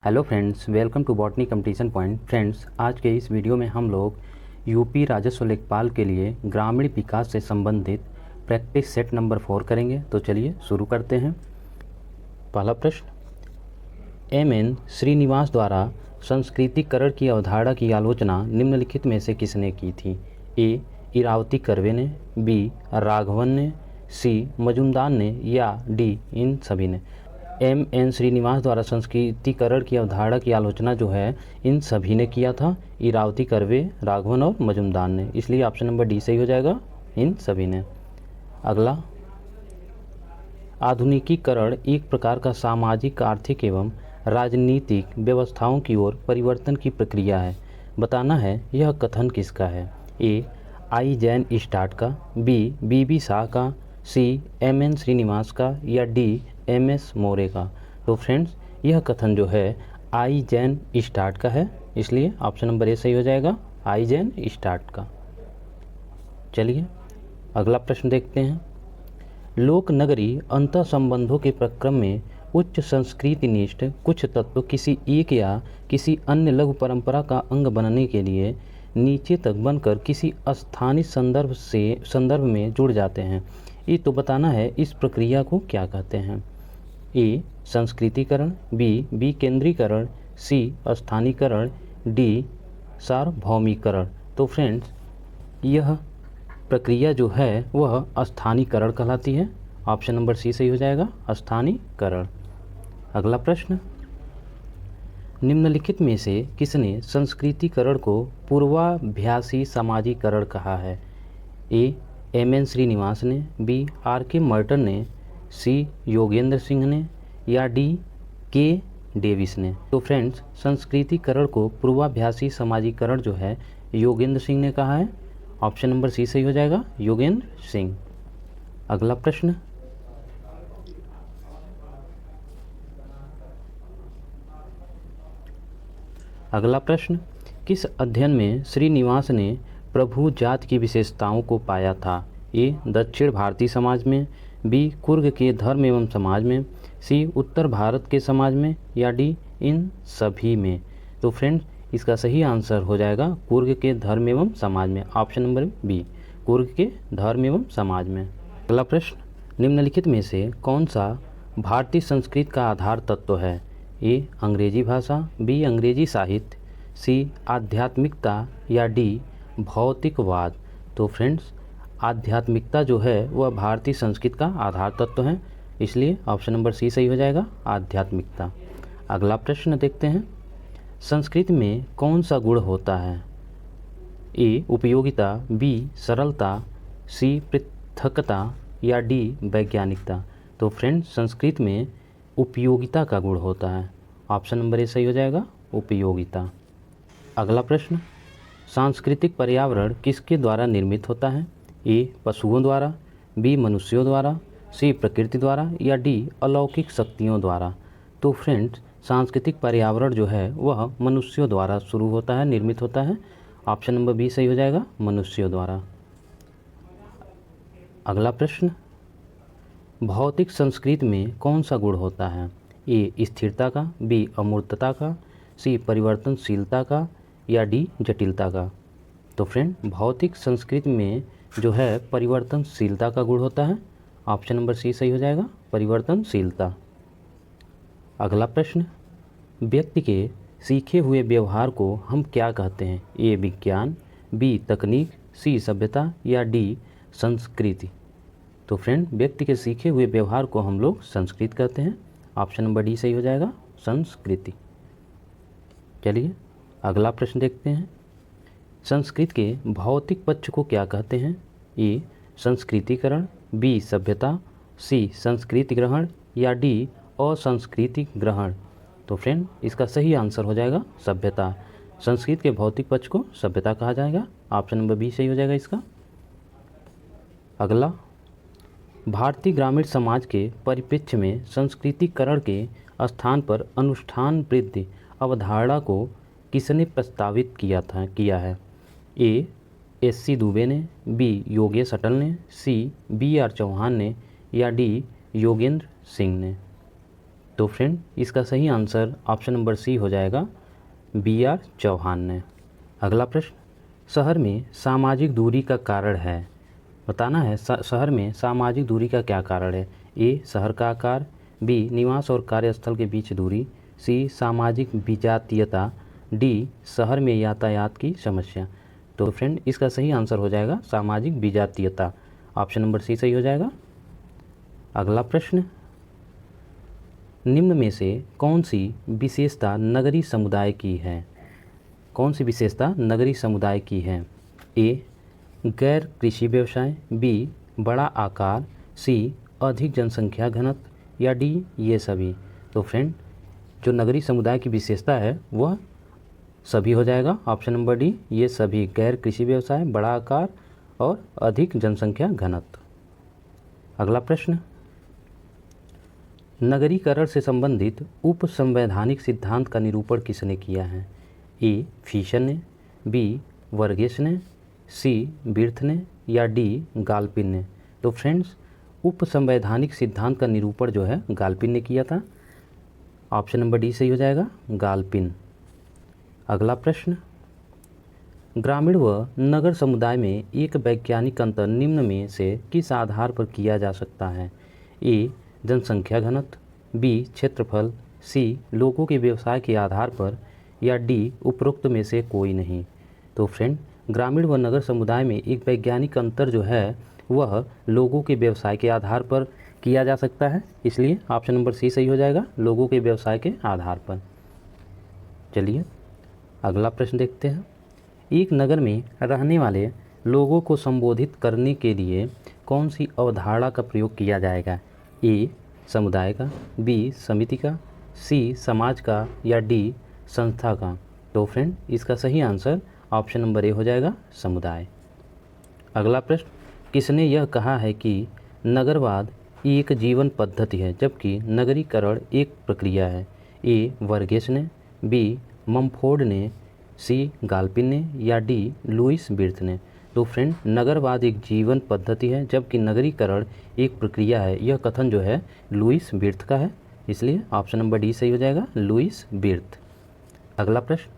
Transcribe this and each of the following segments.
Hello friends, welcome to botany competition point. Friends, आज के इस वीडियो में हम लोग यूपी राजस्व लेखपाल के लिए ग्रामीण विकास से संबंधित प्रैक्टिस सेट नंबर 4 करेंगे। तो चलिए शुरू करते हैं। पहला प्रश्न, एम.एन. श्रीनिवास द्वारा संस्कृतिकरण की अवधारणा की आलोचना निम्नलिखित में से किसने की थी? ए. इरावती कर्वे ने, बी. राघवन ने, सी. मजुमदार ने या डी. इन सभी ने। एम.एन. श्रीनिवास द्वारा संस्कृतिकरण की अवधारणा की आलोचना जो है इन सभी ने किया था, इरावती कर्वे, राघवन और मजुमदार ने। इसलिए ऑप्शन नंबर डी सही हो जाएगा, इन सभी ने। अगला, आधुनिकीकरण एक प्रकार का सामाजिक, आर्थिक एवं राजनीतिक व्यवस्थाओं की ओर परिवर्तन की प्रक्रिया है। बताना है यह कथन किसका है? ए. आई जैन स्टार्ट का, बी. बी शाह का, सी. एम.एन. श्रीनिवास का या डी. एम.एस. मोरे का। तो फ्रेंड्स, यह कथन जो है आई जैन स्टार्ट का है, इसलिए ऑप्शन नंबर ए सही हो जाएगा, आई जैन स्टार्ट का। चलिए अगला प्रश्न देखते हैं। लोक नगरी अंतः संबंधों के प्रक्रम में उच्च संस्कृति निष्ठ कुछ तत्व किसी एक या किसी अन्य लघु परंपरा का अंग बनने के लिए नीचे तक बनकर किसी स्थानीय संदर्भ में जुड़ जाते हैं। ये तो बताना है इस प्रक्रिया को क्या कहते हैं? ए. संस्कृतिकरण, बी. विकेंद्रीकरण, सी. स्थानीयकरण, डी. सार्वभौमिकरण। तो फ्रेंड्स, यह प्रक्रिया जो है वह स्थानीयकरण कहलाती है। ऑप्शन नंबर सी सही हो जाएगा, स्थानीयकरण। अगला प्रश्न, निम्नलिखित में से किसने संस्कृतिकरण को पूर्वाभ्यासी समाजीकरण कहा है? ए. एम.एन. श्रीनिवास ने, बी. आर.के. मर्टन ने, सी. योगेंद्र सिंह ने या डी. के. डेविस ने। तो फ्रेंड्स, संस्कृतिकरण को पूर्वाभ्यासी समाजीकरण जो है योगेंद्र सिंह ने कहा है। ऑप्शन नंबर सी सही हो जाएगा, योगेंद्र सिंह। अगला प्रश्न, किस अध्ययन में श्रीनिवास ने प्रभु जाति की विशेषताओं को पाया था? ए. दक्षिण भारतीय समाज में, बी. कुर्ग के धर्म एवं समाज में, सी. उत्तर भारत के समाज में या डी. इन सभी में। तो फ्रेंड्स, इसका सही आंसर हो जाएगा कुर्ग के धर्म एवं समाज में। ऑप्शन नंबर बी, कुर्ग के धर्म एवं समाज में। अगला प्रश्न, निम्नलिखित में से कौन सा भारतीय संस्कृति का आधार तत्व है? ए. अंग्रेजी भाषा, बी. अंग्रेजी साहित्य, सी. आध्यात्मिकता या डी. भौतिकवाद। तो फ्रेंड्स, आध्यात्मिकता जो है वह भारतीय संस्कृति का आधार तत्व है, इसलिए ऑप्शन नंबर सी सही हो जाएगा, आध्यात्मिकता। अगला प्रश्न देखते हैं। संस्कृत में कौन सा गुण होता है? ए. उपयोगिता, बी. सरलता, सी. पृथकता या डी. वैज्ञानिकता। तो फ्रेंड्स, संस्कृत में उपयोगिता का गुण होता है। ऑप्शन नंबर ए सही हो जाएगा, उपयोगिता। अगला प्रश्न, सांस्कृतिक पर्यावरण किसके द्वारा निर्मित होता है? ए. पशुओं द्वारा, बी. मनुष्यों द्वारा, सी. प्रकृति द्वारा या डी. अलौकिक शक्तियों द्वारा। तो फ्रेंड्स, सांस्कृतिक पर्यावरण जो है वह मनुष्यों द्वारा शुरू होता है, निर्मित होता है। ऑप्शन नंबर बी सही हो जाएगा, मनुष्यों द्वारा। अगला प्रश्न, भौतिक संस्कृति में कौन सा गुण होता है? ए. स्थिरता का, बी. अमूर्तता का, सी. परिवर्तनशीलता का या डी. जटिलता का। तो फ्रेंड, भौतिक संस्कृति में जो है परिवर्तनशीलता का गुण होता है। ऑप्शन नंबर सी सही हो जाएगा, परिवर्तनशीलता। अगला प्रश्न, व्यक्ति के सीखे हुए व्यवहार को हम क्या कहते हैं? ए. विज्ञान, बी. तकनीक, सी. सभ्यता या डी. संस्कृति। तो फ्रेंड, व्यक्ति के सीखे हुए व्यवहार को हम लोग संस्कृति कहते हैं। ऑप्शन नंबर डी सही हो जाएगा, संस्कृति। चलिए अगला प्रश्न देखते हैं। संस्कृति के भौतिक पक्ष को क्या कहते हैं? ए. संस्कृतिकरण, बी. सभ्यता, सी. संस्कृति ग्रहण या डी. असंस्कृति ग्रहण। तो फ्रेंड, इसका सही आंसर हो जाएगा सभ्यता। संस्कृति के भौतिक पक्ष को सभ्यता कहा जाएगा। ऑप्शन नंबर बी सही हो जाएगा इसका। अगला, भारतीय ग्रामीण समाज के परिप्रेक्ष्य में संस्कृतिकरण के स्थान पर अनुष्ठान वृद्धि अवधारणा को किसने प्रस्तावित किया है? ए. एस.सी. दुबे ने, बी. योगेश अटल ने, सी. बी.आर. चौहान ने या डी. योगेंद्र सिंह ने। तो फ्रेंड इसका सही आंसर ऑप्शन नंबर सी हो जाएगा, BR चौहान ने। अगला प्रश्न, शहर में सामाजिक दूरी का कारण है, बताना है शहर में सामाजिक दूरी का क्या कारण है। ए शहर का आकार, बी निवास और कार्यस्थल के बीच दूरी, सी सामाजिक विजातीयता, डी शहर में यातायात की समस्या। तो फ्रेंड इसका सही आंसर हो जाएगा सामाजिक विजातीयता, ऑप्शन नंबर सी सही हो जाएगा। अगला प्रश्न, निम्न में से कौन सी विशेषता नगरीय समुदाय की है, कौन सी विशेषता नगरीय समुदाय की है। ए गैर कृषि व्यवसाय, बी बड़ा आकार, सी अधिक जनसंख्या घनत्व, या डी ये सभी। तो फ्रेंड जो नगरीय समुदाय की विशेषता है वह सभी हो जाएगा, ऑप्शन नंबर डी ये सभी, गैर कृषि व्यवसाय, बड़ा आकार और अधिक जनसंख्या घनत्व। अगला प्रश्न, नगरीकरण से संबंधित उप संवैधानिक सिद्धांत का निरूपण किसने किया है। ए फीशन ने, बी वर्गेस ने, सी बिर्थ ने, या डी गाल्पिन ने। तो फ्रेंड्स उप संवैधानिक सिद्धांत का निरूपण जो है गाल्पिन ने किया था, ऑप्शन नंबर डी सही हो जाएगा, गाल्पिन। अगला प्रश्न, ग्रामीण व नगर समुदाय में एक वैज्ञानिक अंतर निम्न में से किस आधार पर किया जा सकता है। ए जनसंख्या घनत्व, बी क्षेत्रफल, सी लोगों के व्यवसाय के आधार पर, या डी उपरोक्त में से कोई नहीं। तो फ्रेंड ग्रामीण व नगर समुदाय में एक वैज्ञानिक अंतर जो है वह लोगों के व्यवसाय के आधार पर किया जा सकता है, इसलिए ऑप्शन नंबर सी सही हो जाएगा, लोगों के व्यवसाय के आधार पर। चलिए अगला प्रश्न देखते हैं, एक नगर में रहने वाले लोगों को संबोधित करने के लिए कौन सी अवधारणा का प्रयोग किया जाएगा। ए समुदाय का, बी समिति का, सी समाज का, या डी संस्था का। तो फ्रेंड इसका सही आंसर ऑप्शन नंबर ए हो जाएगा, समुदाय। अगला प्रश्न, किसने यह कहा है कि नगरवाद एक जीवन पद्धति है जबकि नगरीकरण एक प्रक्रिया है। ए वर्गेस ने, बी ममफोर्ड ने, सी गाल्पिन ने, या डी लुईस बिर्थ ने। तो फ्रेंड नगरवाद एक जीवन पद्धति है जबकि नगरीकरण एक प्रक्रिया है, यह कथन जो है लुईस बिर्थ का है, इसलिए ऑप्शन नंबर डी सही हो जाएगा, लुईस बिर्थ। अगला प्रश्न,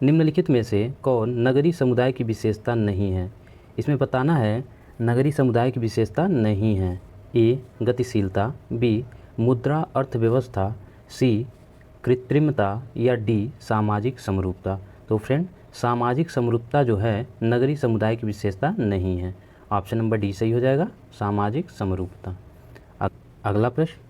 निम्नलिखित में से कौन नगरीय समुदाय की विशेषता नहीं है। इसमें बताना है नगरीय समुदाय की विशेषता नहीं है। ए गतिशीलता, बी मुद्रा अर्थव्यवस्था, सी कृत्रिमता, या डी सामाजिक समरूपता। तो फ्रेंड सामाजिक समरूपता जो है नगरीय समुदाय की विशेषता नहीं है, ऑप्शन नंबर डी सही हो जाएगा, सामाजिक समरूपता। अगला प्रश्न,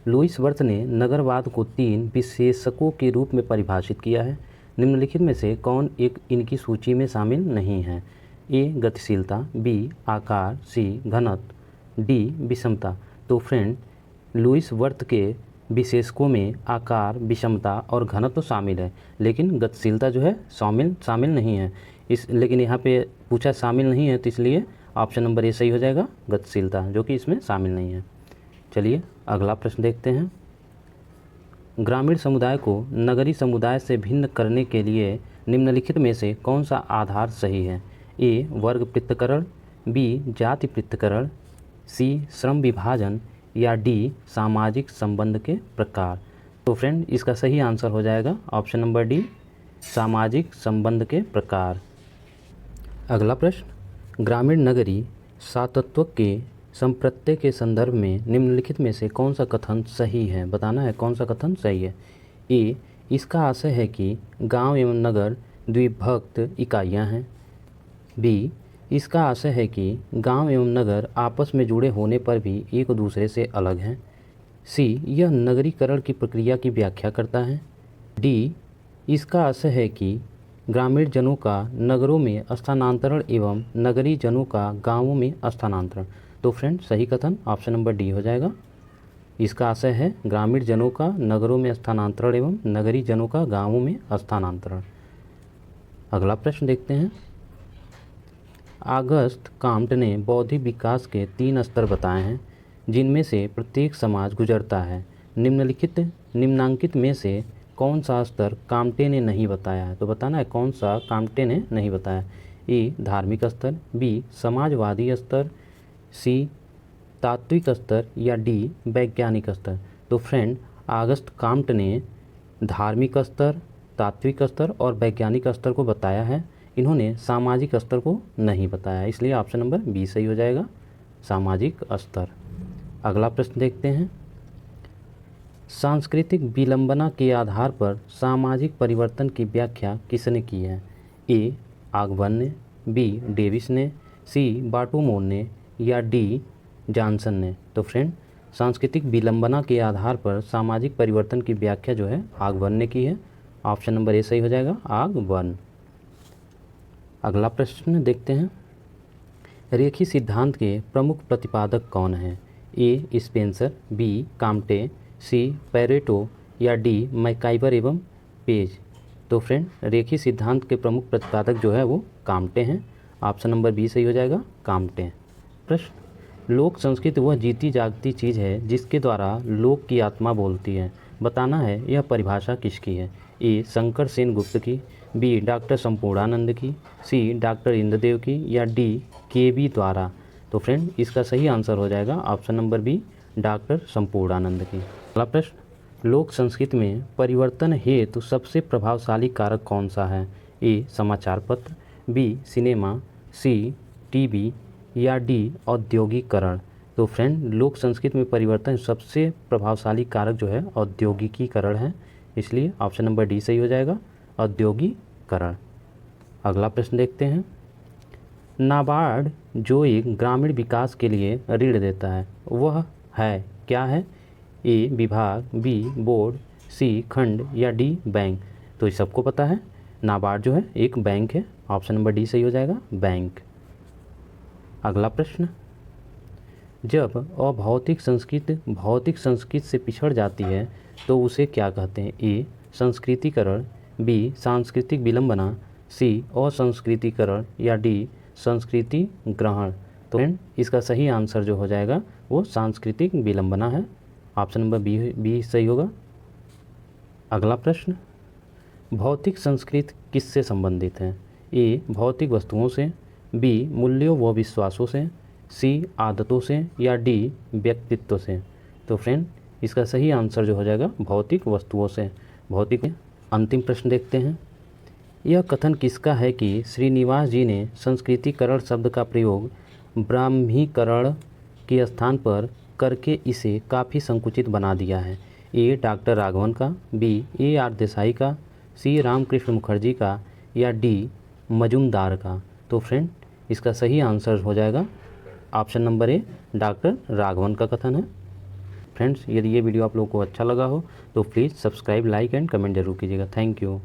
लुईस बर्थ ने नगरवाद को 3 विशेषकों के रूप में परिभाषित किया है, निम्नलिखित में से कौन एक इनकी सूची में शामिल नहीं है। ए गतिशीलता, बी आकार, सी घनत्व, डी विषमता। तो फ्रेंड लुईस वर्थ के विशेषकों में आकार, विषमता और घनत्व शामिल है, लेकिन गतिशीलता जो है शामिल नहीं है। लेकिन यहाँ पे पूछा शामिल नहीं है, तो इसलिए ऑप्शन नंबर ए सही हो जाएगा, गतिशीलता, जो कि इसमें शामिल नहीं है। चलिए अगला प्रश्न देखते हैं, ग्रामीण समुदाय को नगरीय समुदाय से भिन्न करने के लिए निम्नलिखित में से कौन सा आधार सही है। ए वर्ग पृथक्करण, बी जाति पृथक्करण, सी श्रम विभाजन, या डी सामाजिक संबंध के प्रकार। तो फ्रेंड इसका सही आंसर हो जाएगा ऑप्शन नंबर डी, सामाजिक संबंध के प्रकार। अगला प्रश्न, ग्रामीण नगरीय सातत्व के संप्रत्यय के संदर्भ में निम्नलिखित में से कौन सा कथन सही है, बताना है कौन सा कथन सही है। ए इसका आशय है कि गांव एवं नगर द्विभक्त इकाइयां हैं, बी इसका आशय है कि गांव एवं नगर आपस में जुड़े होने पर भी एक दूसरे से अलग हैं, सी यह नगरीकरण की प्रक्रिया की व्याख्या करता है, डी इसका आशय है कि ग्रामीण जनों का नगरों में स्थानांतरण एवं नगरीय जनों का गांवों में स्थानांतरण। तो फ्रेंड सही कथन ऑप्शन नंबर डी हो जाएगा, इसका आशय है ग्रामीण जनों का नगरों में स्थानांतरण एवं नगरीय जनों का गांवों में स्थानांतरण। अगला प्रश्न देखते हैं, ऑगस्ट काम्ट ने बौद्धिक विकास के 3 स्तर बताए हैं जिनमें से प्रत्येक समाज गुजरता है, निम्नांकित में से कौन सा स्तर काम्टे ने नहीं बताया है। तो बताना है कौन सा काम्टे ने नहीं बताया। ए धार्मिक स्तर, बी समाजवादी स्तर, सी तात्विक स्तर, या डी वैज्ञानिक स्तर। तो फ्रेंड आगस्ट काम्ट ने धार्मिक स्तर, तात्विक स्तर और वैज्ञानिक स्तर को बताया है, इन्होंने सामाजिक स्तर को नहीं बताया, इसलिए ऑप्शन नंबर बी सही हो जाएगा, सामाजिक स्तर। अगला प्रश्न देखते हैं। सांस्कृतिक विलंबना के आधार पर सामाजिक परिवर्तन की व्याख्या किसने की है? ए आगबन ने, बी डेविस ने, सी बाटूमोर ने या डी जॉनसन ने। तो फ्रेंड, सांस्कृतिक विलंबना के आधार पर सामाजिक परिवर्तन की व्याख्या जो है आगबन ने की है, ऑप्शन नंबर ए सही हो जाएगा, आगबन। अगला प्रश्न देखते हैं। रेखी सिद्धांत के प्रमुख प्रतिपादक कौन हैं? ए स्पेंसर, बी काम्टे, सी पैरेटो या डी मैकाइवर एवं पेज। तो फ्रेंड, रेखी सिद्धांत के प्रमुख प्रतिपादक जो है वो काम्टे हैं, ऑप्शन नंबर बी सही हो जाएगा, काम्टे। प्रश्न, लोक संस्कृति वह जीती जागती चीज़ है जिसके द्वारा लोक की आत्मा बोलती है, बताना है यह परिभाषा किसकी है? ए शंकर सेन गुप्त की, बी डॉक्टर संपूर्णानंद की, सी डॉक्टर इंद्रदेव की या डी केबी द्वारा। तो फ्रेंड, इसका सही आंसर हो जाएगा option number B, doctor Sampurnanand की। अगला प्रश्न, लोक संस्कृति में परिवर्तन हेतु सबसे प्रभावशाली कारक कौन सा है? ए समाचार पत्र, बी सिनेमा, सी टीवी या डी औद्योगिकरण। तो फ्रेंड, लोक संस्कृति में परिवर्तन सबसे प्रभावशाली कारक जो है औद्योगिकीकरण है, इसलिए ऑप्शन नंबर डी सही हो जाएगा, औद्योगिकरण। अगला प्रश्न देखते हैं। नाबार्ड जो एक ग्रामीण विकास के लिए ऋण देता है वह है क्या है? ए विभाग, बी बोर्ड, सी खंड या डी बैंक। तो इस सबको पता है, नाबार्ड जो है एक बैंक है, ऑप्शन नंबर डी सही हो जाएगा, बैंक। अगला प्रश्न, जब अभौतिक संस्कृति भौतिक संस्कृति से पिछड़ जाती है तो उसे क्या कहते हैं? ए संस्कृतिकरण, बी सांस्कृतिक विलंबना, सी असंस्कृतिकरण या डी संस्कृति ग्रहण। तो इसका सही आंसर जो हो जाएगा वो सांस्कृतिक विलंबना है, ऑप्शन नंबर बी सही होगा। अगला प्रश्न, भौतिक संस्कृति किससे संबंधित है? ए भौतिक वस्तुओं से, बी मूल्यों व विश्वासों से, सी आदतों से या डी व्यक्तित्व से। तो फ्रेंड, इसका सही आंसर जो हो जाएगा भौतिक वस्तुओं से, भौतिक। अंतिम प्रश्न देखते हैं। यह कथन किसका है कि श्रीनिवास जी ने संस्कृतिकरण शब्द का प्रयोग ब्राह्मीकरण के स्थान पर करके इसे काफ़ी संकुचित बना दिया है? ए डॉक्टर राघवन का, बी ए आर देसाई का, सी रामकृष्ण मुखर्जी का या डी मजुमदार का। तो फ्रेंड, इसका सही आंसर हो जाएगा option number A, doctor Raghavan का कथन है। फ्रेंड्स, यदि ये वीडियो आप लोगों को अच्छा लगा हो तो please subscribe, like and comment जरूर कीजिएगा। Thank you.